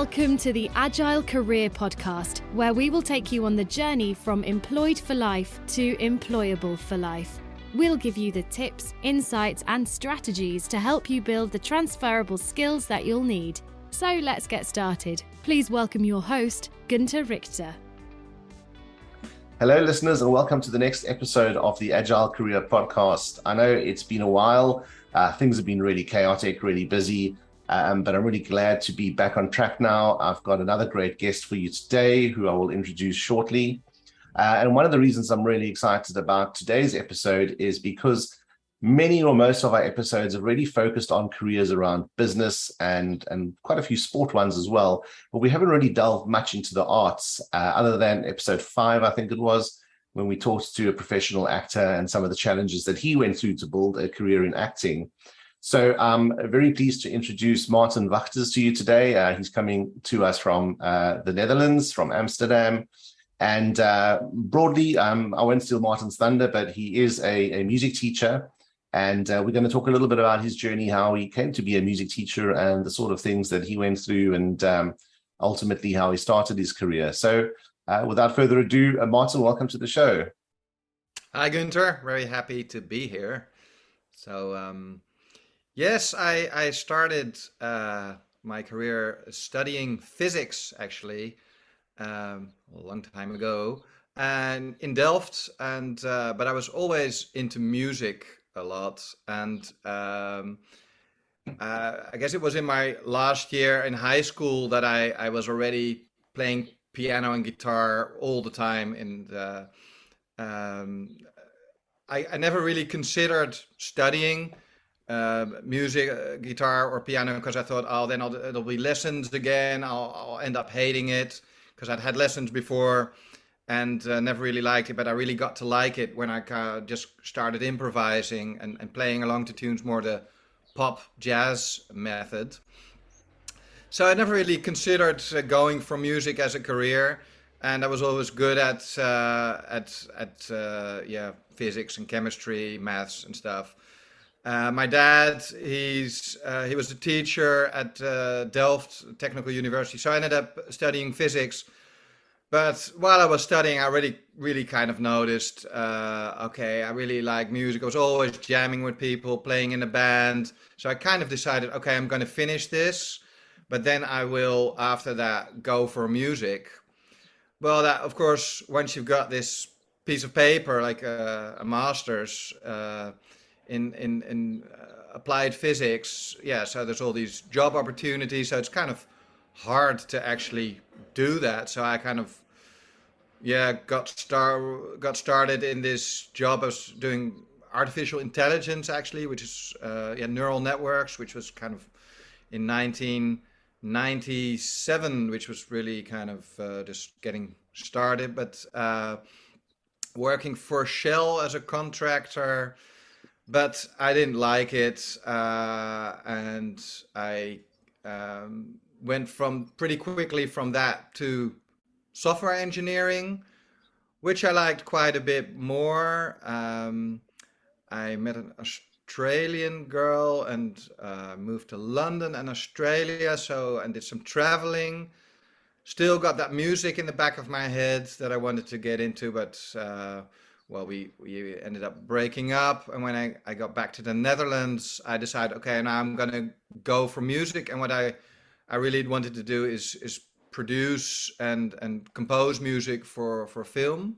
Welcome to the Agile Career Podcast, where we will take you on the journey from employed for life to employable for life. We'll give you the tips, insights, and strategies to help you build the transferable skills that you'll need. So let's get started. Please welcome your host, Gunther Richter. Hello, listeners, and welcome to the next episode of the Agile Career Podcast. I know it's been a while. Things have been really chaotic, really busy. But I'm really glad to be back on track now. I've got another great guest for you today who I will introduce shortly. And one of the reasons I'm really excited about today's episode is because many or most of our episodes have really focused on careers around business and quite a few sport ones as well. But we haven't really delved much into the arts other than episode 5, I think it was, when we talked to a professional actor and some of the challenges that he went through to build a career in acting. So I'm very pleased to introduce Martin Wachters to you today. He's coming to us from the Netherlands, from Amsterdam. And broadly, I won't steal Martin's thunder, but he is a music teacher. And we're going to talk a little bit about his journey, how he came to be a music teacher and the sort of things that he went through and ultimately how he started his career. So without further ado, Martin, welcome to the show. Hi, Gunther. Very happy to be here. So, yes, I started my career studying physics, actually, a long time ago, and in Delft. And but I was always into music a lot, and I guess it was in my last year in high school that I was already playing piano and guitar all the time. And I never really considered studying music, guitar or piano, because I thought, oh, then it'll be lessons again. I'll end up hating it, because I'd had lessons before and never really liked it. But I really got to like it when I just started improvising and playing along to tunes, more the pop jazz method. So I never really considered going for music as a career, and I was always good at physics and chemistry, maths and stuff. My dad, he was a teacher at Delft Technical University, so I ended up studying physics. But while I was studying, I really kind of noticed, okay, I really like music. I was always jamming with people, playing in a band. So I kind of decided, okay, I'm going to finish this, but then I will, after that, go for music. Well, that, of course, once you've got this piece of paper, like a master's, in applied physics, so there's all these job opportunities, so it's kind of hard to actually do that. So I kind of got started in this job. I was doing artificial intelligence, actually, which is neural networks, which was kind of in 1997, which was really kind of just getting started. But working for Shell as a contractor, but I didn't like it, and I went pretty quickly from that to software engineering, which I liked quite a bit more. I met an Australian girl and moved to London and Australia, and did some traveling. Still got that music in the back of my head that I wanted to get into, but we ended up breaking up. And when I got back to the Netherlands, I decided, okay, now I'm going to go for music. And what I really wanted to do is produce and compose music for film.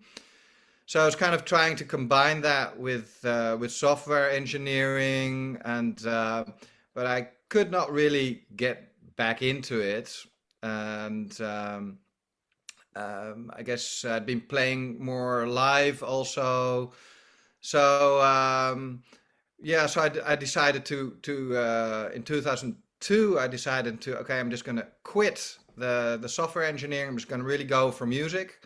So I was kind of trying to combine that with software engineering, but I could not really get back into it. And I guess I'd been playing more live also. So so I decided to in 2002, I decided to, okay, I'm just going to quit the software engineering. I'm just going to really go for music.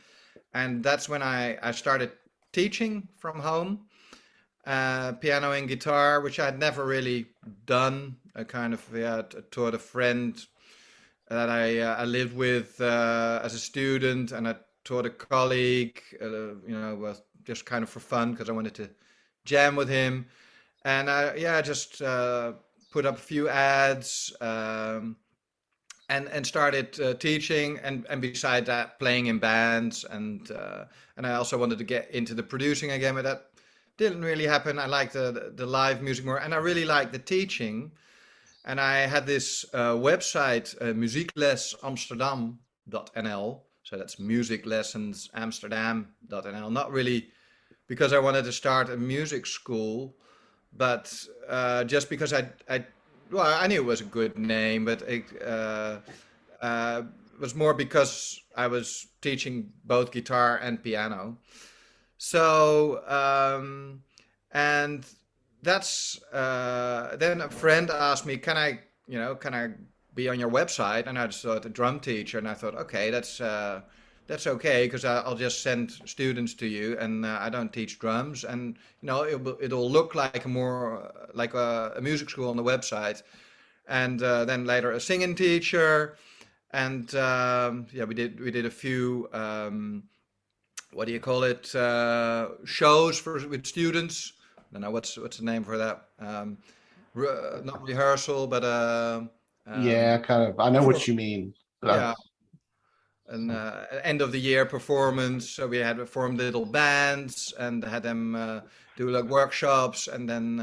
And that's when I started teaching from home, piano and guitar, which I'd never really done. I kind of taught a friend that I lived with as a student, and I taught a colleague, just kind of for fun, because I wanted to jam with him. And I just put up a few ads, and started teaching, and beside that playing in bands, and I also wanted to get into the producing again, but that didn't really happen. I liked the live music more, and I really liked the teaching. And I had this website, Muziekles Amsterdam.nl. So that's Music Lessons Amsterdam.nl. Not really because I wanted to start a music school, but just because I knew it was a good name, but it was more because I was teaching both guitar and piano. So, and that's then a friend asked me, can I be on your website? And I just thought a drum teacher, and I thought, okay, that's okay, because I'll just send students to you, and I don't teach drums, and it'll look like a music school on the website, and then later a singing teacher, and we did a few what do you call it, shows with students. I don't know what's the name for that. Not rehearsal, but Yeah, kind of. I know what you mean. yeah, an end of the year performance. So we had formed little bands and had them do like workshops, and then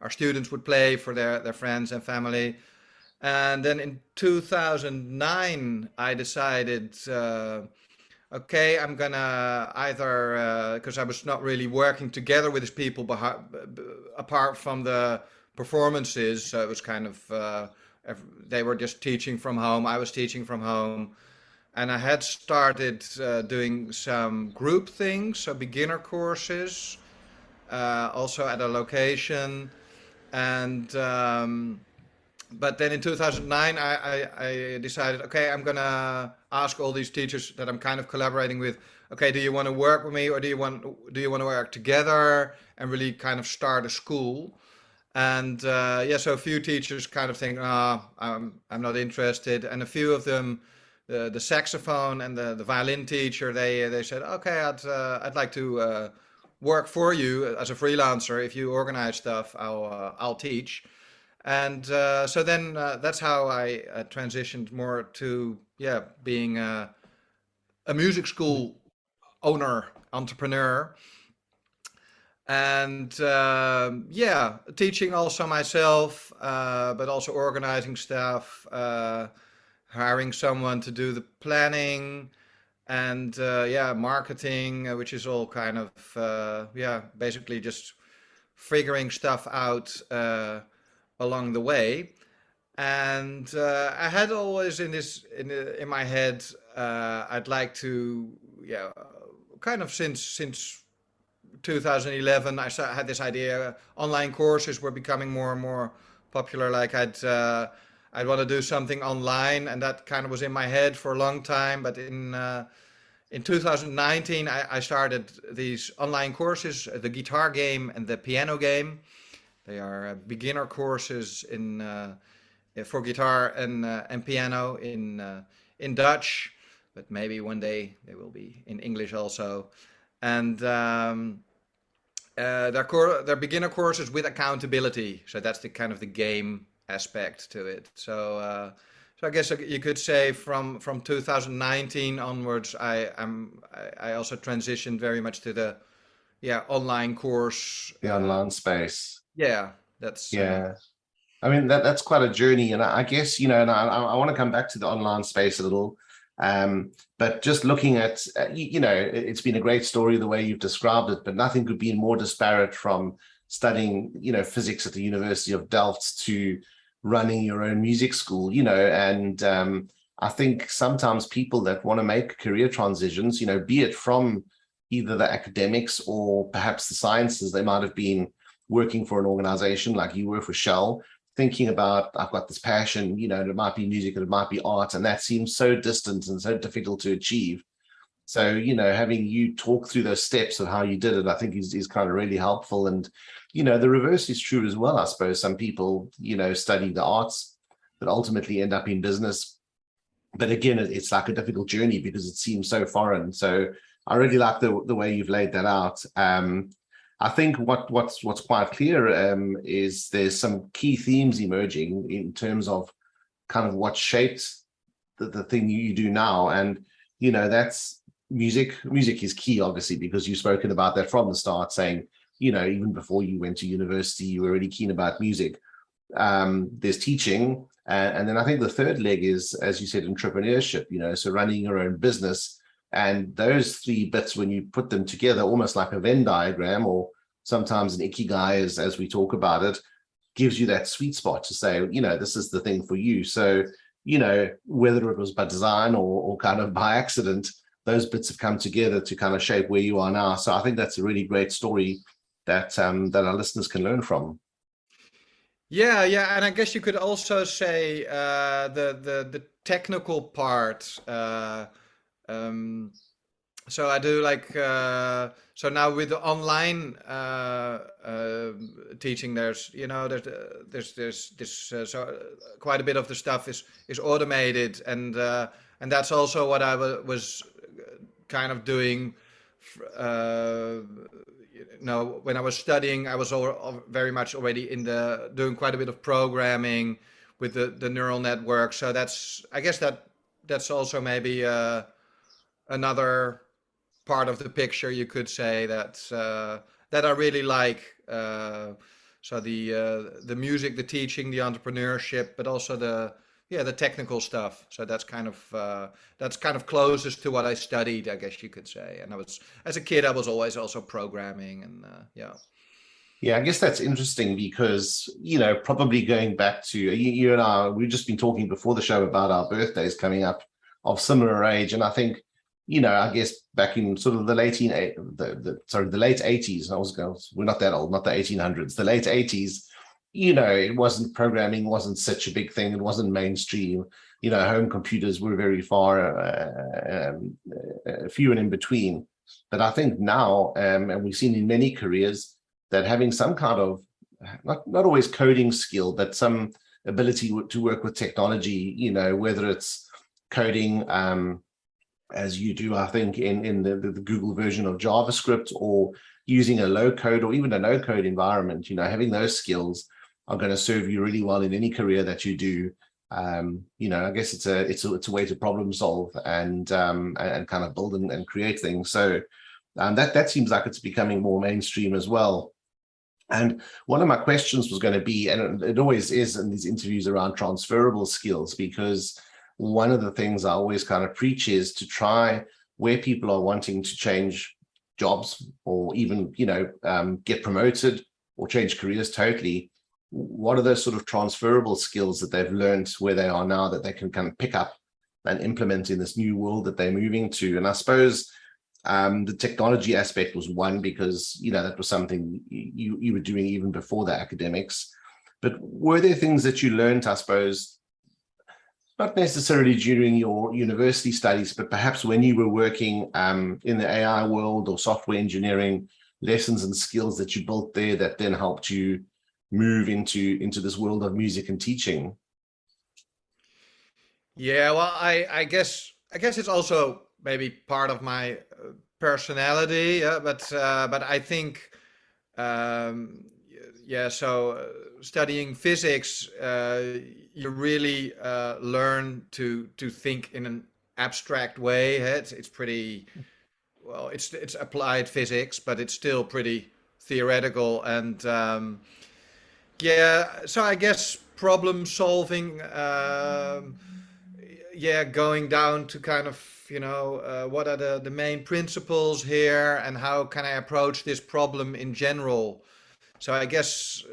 our students would play for their friends and family. And then in 2009, I decided, okay, I'm gonna either, because I was not really working together with these people apart from the performances. So it was kind of, they were just teaching from home, I was teaching from home. And I had started doing some group things, so beginner courses, also at a location. And but then in 2009, I decided, okay, I'm gonna ask all these teachers that I'm kind of collaborating with, okay, do you want to work with me, or do you want to work together and really kind of start a school? And so a few teachers kind of think, I'm not interested, and a few of them, the saxophone and the violin teacher, they said, okay, I'd like to work for you as a freelancer. If you organize stuff, I'll teach. And so then that's how I transitioned more to being a music school owner, entrepreneur, and teaching also myself, but also organizing stuff, hiring someone to do the planning, and marketing, which is all kind of basically just figuring stuff out along the way. And I had always in my head, I'd like to kind of since 2011 had this idea. Online courses were becoming more and more popular. Like I'd want to do something online, and that kind of was in my head for a long time. But in 2019, I started these online courses, the guitar game and the piano game. They are beginner courses for guitar and piano in Dutch, but maybe one day they will be in English also. And they're beginner courses with accountability, so that's the kind of the game aspect to it. So I guess you could say from 2019 onwards, I also transitioned very much to the online course, the online space. Yeah, that's I mean, that's quite a journey, and I guess, and I want to come back to the online space a little, but just looking at, it's been a great story the way you've described it, but nothing could be more disparate from studying, physics at the University of Delft to running your own music school, and I think sometimes people that want to make career transitions, be it from either the academics or perhaps the sciences, they might have been working for an organization like you were for Shell, thinking about, I've got this passion, it might be music and it might be art, and that seems so distant and so difficult to achieve. So, having you talk through those steps of how you did it, I think is kind of really helpful. And, the reverse is true as well, I suppose. Some people, study the arts, but ultimately end up in business. But again, it's like a difficult journey because it seems so foreign. So I really like the way you've laid that out. I think what's quite clear is there's some key themes emerging in terms of kind of what shaped the thing you do now. And, that's music. Music is key, obviously, because you've spoken about that from the start, saying, even before you went to university, you were really keen about music. There's teaching. And then I think the third leg is, as you said, entrepreneurship, so running your own business. And those three bits, when you put them together, almost like a Venn diagram, or sometimes an ikigai, as we talk about it, gives you that sweet spot to say, this is the thing for you. So, whether it was by design or kind of by accident, those bits have come together to kind of shape where you are now. So I think that's a really great story that our listeners can learn from. Yeah, and I guess you could also say the technical part. So I do so now with the online teaching, there's this so quite a bit of the stuff is automated, and that's also what I was kind of doing. When I was studying, I was very much already doing quite a bit of programming with the neural network. So I guess that's also maybe another part of the picture, you could say, that I really like. So the music, the teaching, the entrepreneurship, but also the technical stuff. So that's kind of closest to what I studied, I guess you could say. And as a kid, I was always also programming, and yeah. Yeah, I guess that's interesting because, probably going back to you and I, we've just been talking before the show about our birthdays coming up of similar age. And I think, I guess back in sort of the late 80s, we're not that old, not the 1800s, the late 80s, it wasn't, programming wasn't such a big thing. It wasn't mainstream. Home computers were very few and in between. But I think now, and we've seen in many careers, that having some kind of, not always coding skill, but some ability to work with technology, whether it's coding, as you do, I think, in the Google version of JavaScript, or using a low code or even a no code environment, having those skills are going to serve you really well in any career that you do. I guess it's a way to problem solve and kind of build and create things. So that seems like it's becoming more mainstream as well. And one of my questions was going to be, and it always is in these interviews, around transferable skills, because one of the things I always kind of preach is to try, where people are wanting to change jobs or even, get promoted or change careers totally, what are those sort of transferable skills that they've learned where they are now that they can kind of pick up and implement in this new world that they're moving to? And I suppose the technology aspect was one, because, that was something you were doing even before the academics. But were there things that you learned, I suppose, not necessarily during your university studies, but perhaps when you were working in the AI world or software engineering, lessons and skills that you built there that then helped you move into this world of music and teaching? Yeah, well, I guess it's also maybe part of my personality, but I think so studying physics, you really learn to think in an abstract way. It's pretty well. It's applied physics, but it's still pretty theoretical. And so I guess problem solving. Going down to kind of what are the main principles here, and how can I approach this problem in general. So I guess,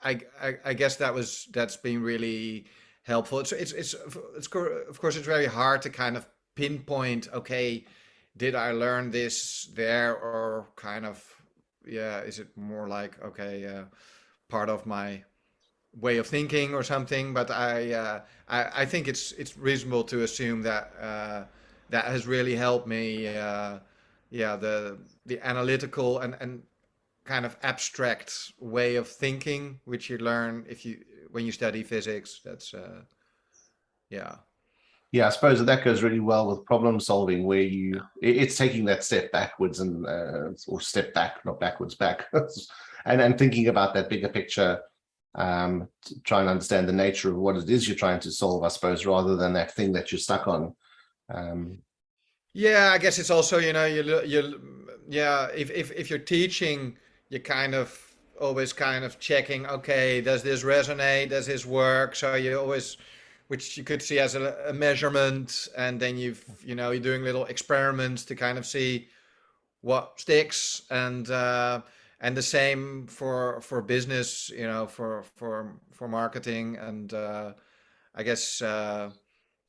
I guess that's been really helpful. It's of course it's very hard to kind of pinpoint. Okay, did I learn this there, or kind of is it more like part of my way of thinking or something? But I think it's reasonable to assume that that has really helped me. The analytical and kind of abstract way of thinking, which you learn when you study physics. That's Yeah, I suppose that goes really well with problem solving, where it's taking that step backwards and or step back, not backwards, back, and thinking about that bigger picture. try and understand the nature of what it is you're trying to solve, I suppose, rather than that thing that you're stuck on. Um, Yeah, I guess it's also, yeah, if you're teaching, you're kind of always kind of checking, okay, does this resonate? Does this work? So you always, which you could see as a measurement, and then you're doing little experiments to kind of see what sticks, and the same for business, for marketing, and I guess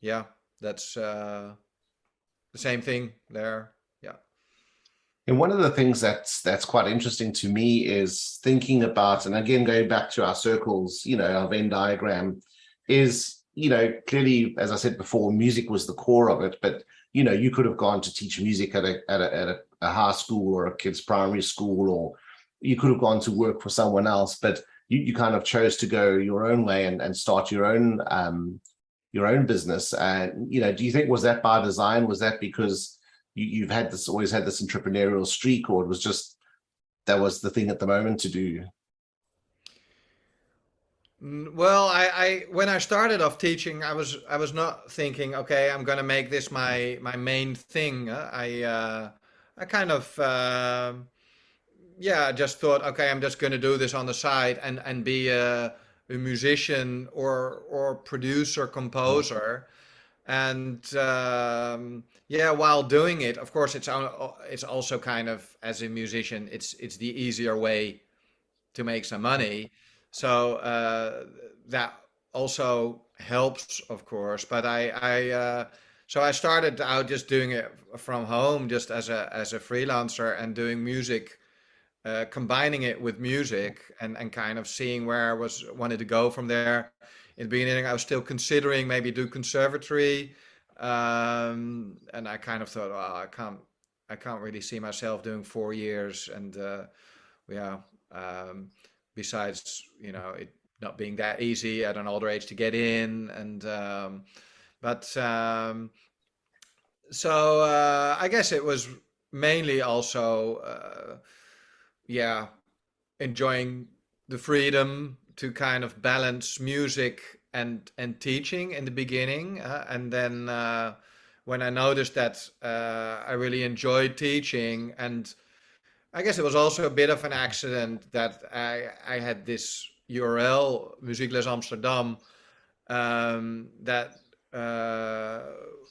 yeah, that's the same thing there. Yeah. And one of the things that's quite interesting to me is thinking about, and again, going back to our circles, our Venn diagram, is, clearly, as I said before, music was the core of it, but, you could have gone to teach music at a high school or a kid's primary school, or you could have gone to work for someone else, but you kind of chose to go your own way and start your own business. And, do you think, was that by design? Was that because you've always had this entrepreneurial streak, or it was just that was the thing at the moment to do? Well, I when I started off teaching, I was not thinking, okay, I'm gonna make this my main thing. I kind of yeah, I just thought, okay, I'm just gonna do this on the side and be a musician or producer, composer. And yeah, while doing it, of course, it's also kind of, as a musician, it's the easier way to make some money. So that also helps, of course. But so I started out just doing it from home, just as a freelancer, and doing music, combining it with music, and kind of seeing where I wanted to go from there. In the beginning, I was still considering maybe do conservatory, and I kind of thought, well, I can't really see myself doing 4 years, and yeah. Besides, it not being that easy at an older age to get in, and but so I guess it was mainly also yeah, enjoying the freedom to kind of balance music and teaching in the beginning, and then when I noticed that I really enjoyed teaching, and I guess it was also a bit of an accident that I had this URL, Muziekles Amsterdam, that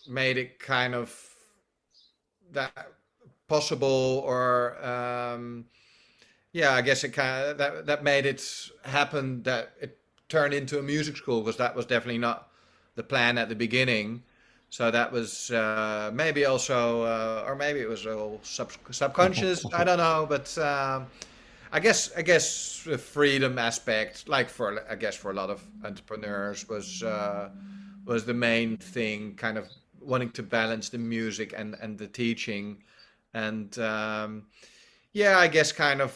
made it kind of that possible, or yeah, I guess it kind of that made it happen, that it turned into a music school, because that was definitely not the plan at the beginning. So that was maybe also, or maybe it was all subconscious. I don't know, but I guess the freedom aspect, like I guess for a lot of entrepreneurs, was the main thing, kind of wanting to balance the music and the teaching, and yeah, I guess kind of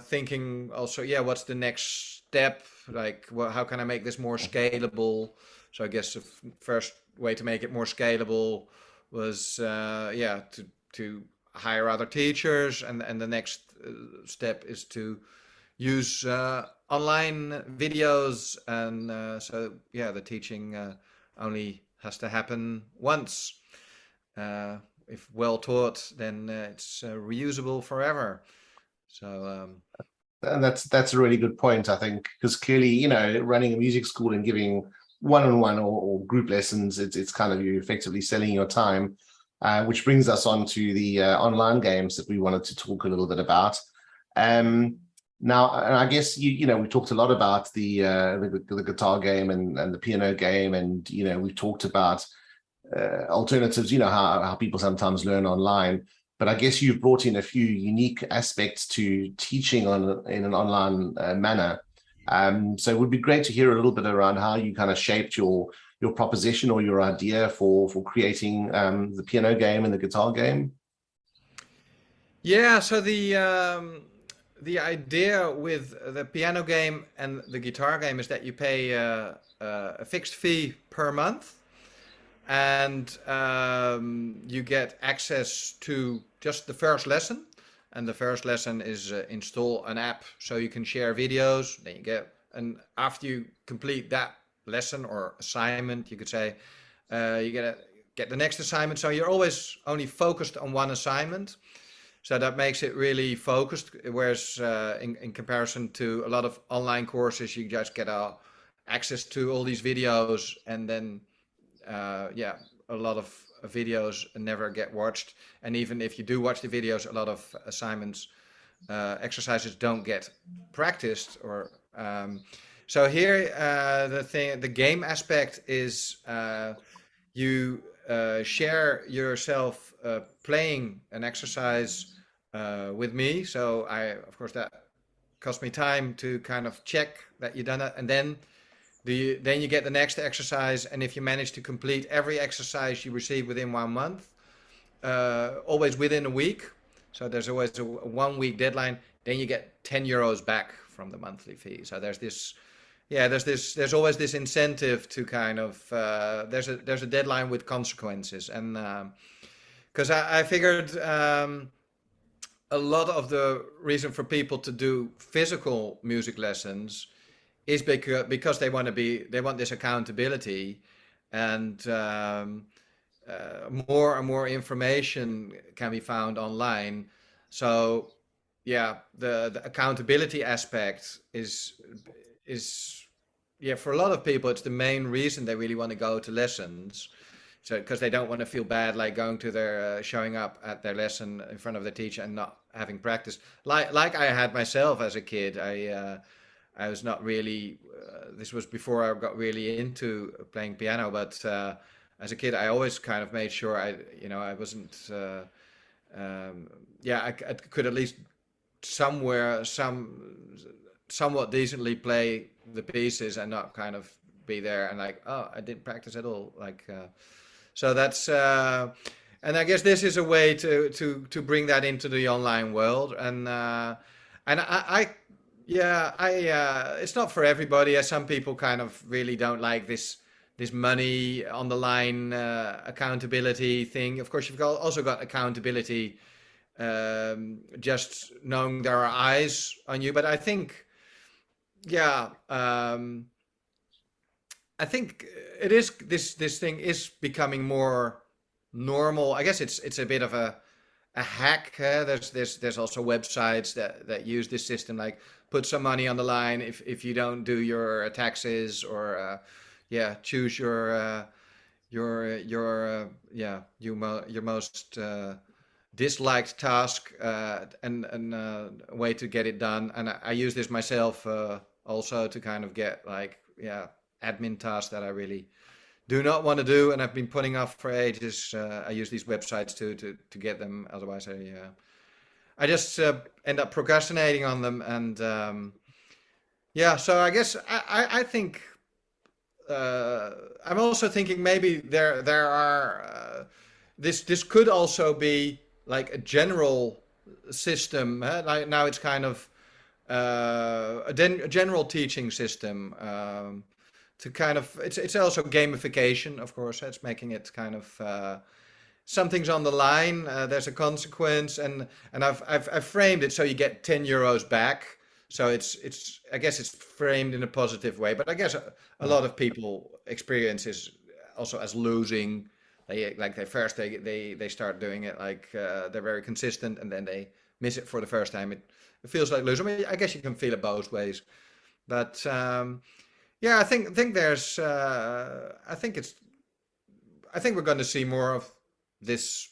thinking also, yeah, what's the next step? Like, how can I make this more scalable? So I guess the first way to make it more scalable was, yeah, to hire other teachers, and the next step is to use online videos, and so yeah, the teaching only has to happen once. If well taught, then it's reusable forever. So And that's a really good point, I think, because clearly, running a music school and giving one-on-one or group lessons, it's kind of, you effectively selling your time, which brings us on to the online games that we wanted to talk a little bit about. Now, and I guess we talked a lot about the guitar game and the piano game, and we've talked about alternatives, how people sometimes learn online. But I guess you've brought in a few unique aspects to teaching in an online manner. So it would be great to hear a little bit around how you kind of shaped your proposition or your idea for creating the piano game and the guitar game. yeah, so the idea with the piano game and the guitar game is that you pay a fixed fee per month, and you get access to just the first lesson. And the first lesson is install an app so you can share videos. Then you get and after you complete that lesson or assignment, you could say, you get the next assignment. So you're always only focused on one assignment. So that makes it really focused. Whereas in comparison to a lot of online courses, you just get access to all these videos, and then a lot of videos never get watched. And even if you do watch the videos, a lot of assignments, exercises don't get practiced. Or so here, the game aspect is you share yourself playing an exercise with me. So of course, that cost me time to kind of check that you've done it, and then you get the next exercise. And if you manage to complete every exercise you receive within 1 month, always within a week, so there's always a 1 week deadline, then you get €10 back from the monthly fee. So there's always this incentive to kind of there's a deadline with consequences. And because I figured a lot of the reason for people to do physical music lessons is because they want this accountability, and more and more information can be found online. So the accountability aspect is for a lot of people, it's the main reason they really want to go to lessons. So because they don't want to feel bad, like going to their showing up at their lesson in front of the teacher and not having practice, like I had myself as a kid. I was not really, this was before I got really into playing piano, but as a kid, I always kind of made sure I wasn't, I could at least somewhat decently play the pieces and not kind of be there and like, oh, I didn't practice at all. So that's, and I guess this is a way to bring that into the online world. And it's not for everybody. As some people kind of really don't like this money on the line accountability thing. Of course, you've also got accountability, just knowing there are eyes on you. But I think, I think it is this thing is becoming more normal. I guess it's a bit of a hack. There's also websites that use this system, like put some money on the line if you don't do your taxes, or choose your most disliked task and a way to get it done. And I use this myself also to kind of get admin tasks that I really do not want to do and I've been putting off for ages. I use these websites to get them. Otherwise, I just end up procrastinating on them. And so I guess I think I'm also thinking maybe there are this could also be like a general system. Like now it's kind of a general teaching system. To kind of, it's also gamification, of course. It's making it kind of something's on the line. There's a consequence, and I've framed it so you get €10 back. So it's I guess it's framed in a positive way. But I guess a lot of people experience is also as losing. They start doing it like they're very consistent, and then they miss it for the first time. It feels like losing. I mean, I guess you can feel it both ways, but. I think there's. I think we're going to see more of this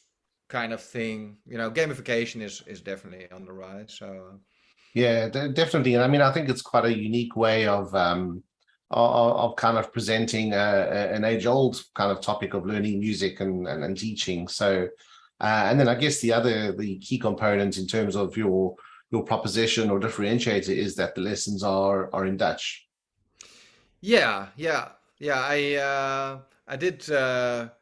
kind of thing. Gamification is definitely on the rise. So. Yeah, definitely, and I mean, I think it's quite a unique way of kind of presenting an age-old kind of topic of learning music and teaching. So, and then I guess the key component in terms of your proposition or differentiator is that the lessons are in Dutch. Yeah. I did at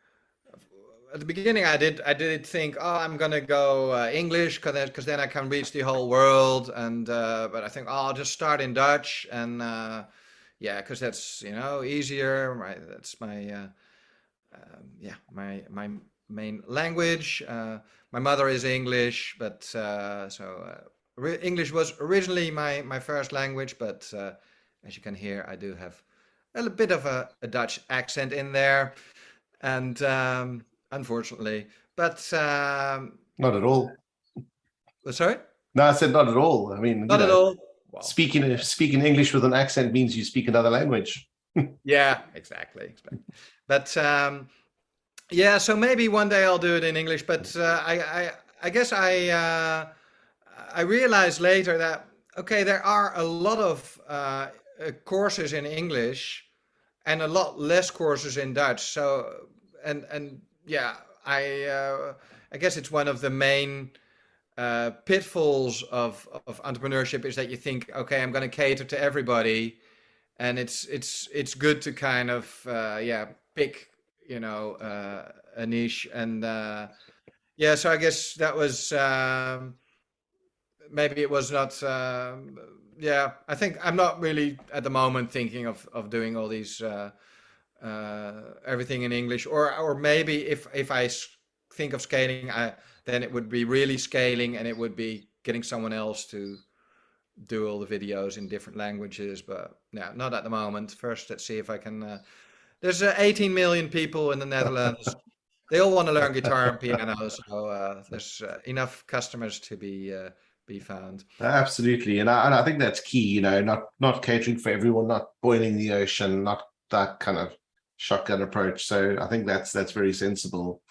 the beginning. I did think, oh, I'm gonna go English because then I can reach the whole world. And but I think, oh, I'll just start in Dutch, and because that's easier. That's my my main language. My mother is English, but English was originally my first language, but as you can hear, I do have a bit of a Dutch accent in there, and unfortunately, but Not at all. sorry, No, I said not at all. I mean, not at all. Well, speaking English with an accent means you speak another language. yeah, exactly. But yeah, so maybe one day I'll do it in English. But I guess I realized later that okay, there are a lot of courses in English and a lot less courses in Dutch. So and yeah, I guess it's one of the main pitfalls of entrepreneurship is that you think, okay, I'm going to cater to everybody, and it's good to kind of yeah, pick, a niche, and yeah, so I guess that was maybe it was not yeah, I think I'm not really at the moment thinking of doing all these everything in English, or maybe if I think of scaling, then it would be really scaling, and it would be getting someone else to do all the videos in different languages. But yeah, not at the moment. First, let's see if I can. There's 18 million people in the Netherlands. They all want to learn guitar and piano, so there's enough customers to be found. Absolutely, and I think that's key. Not catering for everyone, not boiling the ocean, not that kind of shotgun approach. So I think that's very sensible.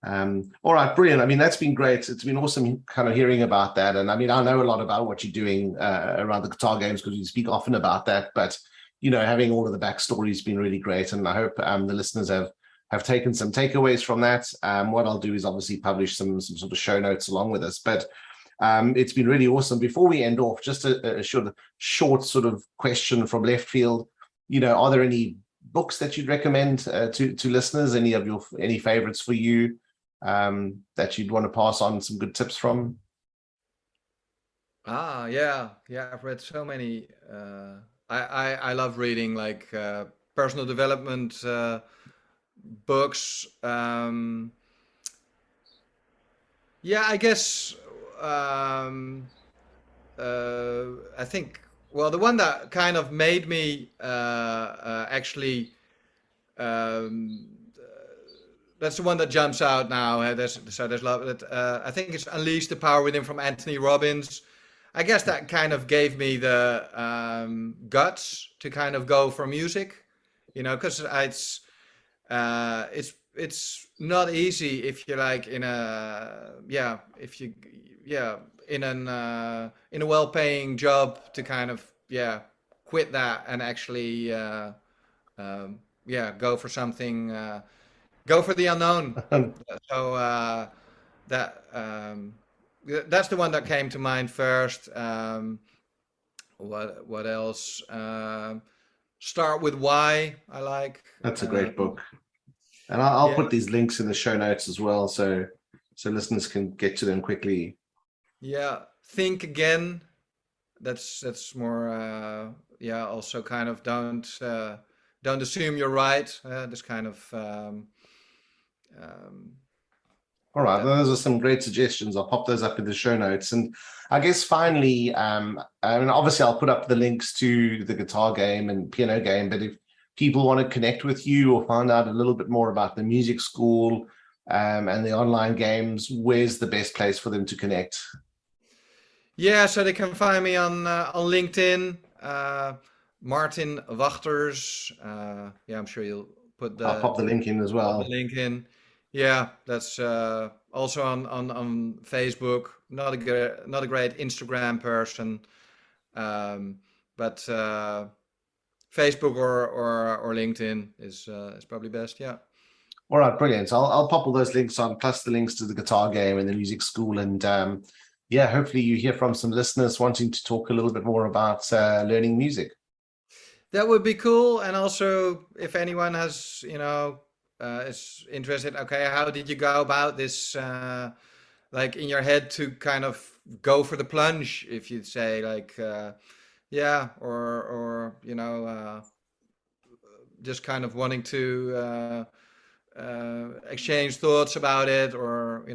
All right, brilliant. I mean, that's been great. It's been awesome kind of hearing about that. And I mean, I know a lot about what you're doing around the guitar games because you speak often about that. But having all of the backstory has been really great, and I hope the listeners have taken some takeaways from that. What I'll do is obviously publish some sort of show notes along with this. But it's been really awesome. Before we end off, just a short sort of question from left field. Are there any books that you'd recommend to listeners? Any favorites for you that you'd want to pass on some good tips from? Yeah, I've read so many. I love reading like personal development books. Yeah, I guess I think, well, the one that kind of made me actually um, that's the one that jumps out now. There's love. I think it's Unleash the Power Within from Anthony Robbins. I guess that kind of gave me the guts to kind of go for music, because it's not easy if you're like in a in a well-paying job to kind of quit that and actually go for something, go for the unknown. So that's the one that came to mind first. What else? Start with Why, I like. That's a great book. And I'll put these links in the show notes as well, so listeners can get to them quickly. Yeah, Think Again. That's more. Also kind of don't assume you're right. This kind of. All right, those are some great suggestions. I'll pop those up in the show notes. And I guess finally, I mean, obviously I'll put up the links to the guitar game and piano game, but if people want to connect with you or find out a little bit more about the music school and the online games, where's the best place for them to connect? Yeah, so they can find me on LinkedIn, Martin Wachters. I'm sure you'll put I'll pop the link in as well. The link in. Yeah, that's also on Facebook. Not a great Instagram person, but Facebook or LinkedIn is probably best. Yeah. All right, brilliant. So I'll pop all those links on, plus the links to the guitar game and the music school, and hopefully you hear from some listeners wanting to talk a little bit more about learning music. That would be cool. And also, if anyone has, is interested, okay, how did you go about this, like in your head to kind of go for the plunge, if you'd say, like, or just kind of wanting to exchange thoughts about it, or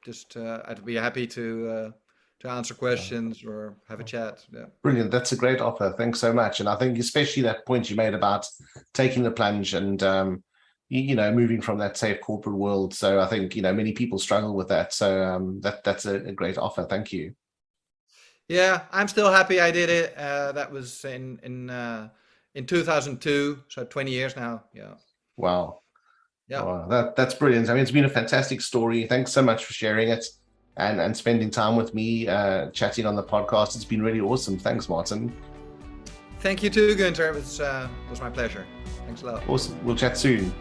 just I'd be happy to to answer questions or have a chat. Yeah. Brilliant. That's a great offer. Thanks so much. And I think especially that point you made about taking the plunge and, moving from that safe corporate world. So I think, many people struggle with that. So that's a great offer. Thank you. Yeah, I'm still happy I did it. That was in 2002, so 20 years now. Yeah. Wow. Yeah. Wow, that's brilliant. I mean, it's been a fantastic story. Thanks so much for sharing it and spending time with me, chatting on the podcast. It's been really awesome. Thanks, Martin. Thank you too, Gunther. It was my pleasure. Thanks a lot. Awesome. We'll chat soon.